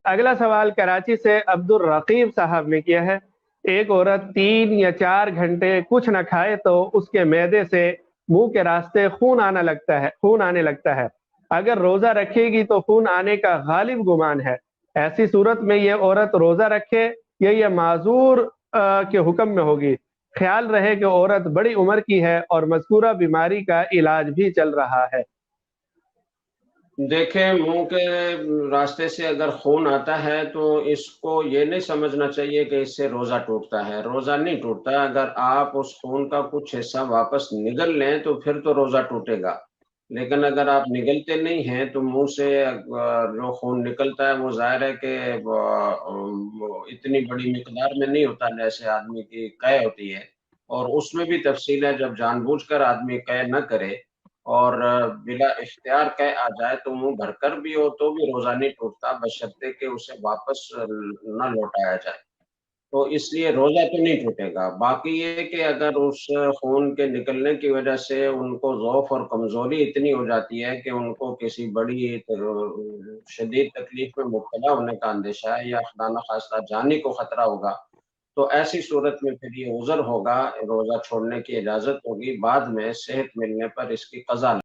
اگلا سوال کراچی سے عبدالرقیب صاحب نے کیا ہے۔ ایک عورت 3 یا 4 گھنٹے کچھ نہ کھائے تو اس کے معدے سے منہ کے راستے خون آنے لگتا ہے۔ اگر روزہ رکھے گی تو خون آنے کا غالب گمان ہے۔ ایسی صورت میں یہ عورت روزہ رکھے یا یہ معذور کے حکم میں ہوگی؟ خیال رہے کہ عورت بڑی عمر کی ہے اور مذکورہ بیماری کا علاج بھی چل رہا ہے۔ دیکھیں، منہ کے راستے سے اگر خون آتا ہے تو اس کو یہ نہیں سمجھنا چاہیے کہ اس سے روزہ ٹوٹتا ہے۔ روزہ نہیں ٹوٹتا۔ اگر آپ اس خون کا کچھ حصہ واپس نگل لیں تو پھر تو روزہ ٹوٹے گا، لیکن اگر آپ نگلتے نہیں ہیں تو منہ سے جو خون نکلتا ہے وہ ظاہر ہے کہ اتنی بڑی مقدار میں نہیں ہوتا جیسے آدمی کی قے ہوتی ہے، اور اس میں بھی تفصیل ہے۔ جب جان بوجھ کر آدمی قے نہ کرے اور بلا اختیار قے آ جائے تو منہ بھر کر بھی ہو تو بھی روزہ نہیں ٹوٹتا، بشرطے کہ اسے واپس نہ لوٹایا جائے۔ تو اس لیے روزہ تو نہیں ٹوٹے گا۔ باقی یہ کہ اگر اس خون کے نکلنے کی وجہ سے ان کو ضعف اور کمزوری اتنی ہو جاتی ہے کہ ان کو کسی بڑی شدید تکلیف میں مبتلا ہونے کا اندیشہ ہے یا خدا نخواستہ جانی کو خطرہ ہوگا، تو ایسی صورت میں پھر یہ عذر ہوگا، روزہ چھوڑنے کی اجازت ہوگی، بعد میں صحت ملنے پر اس کی قضا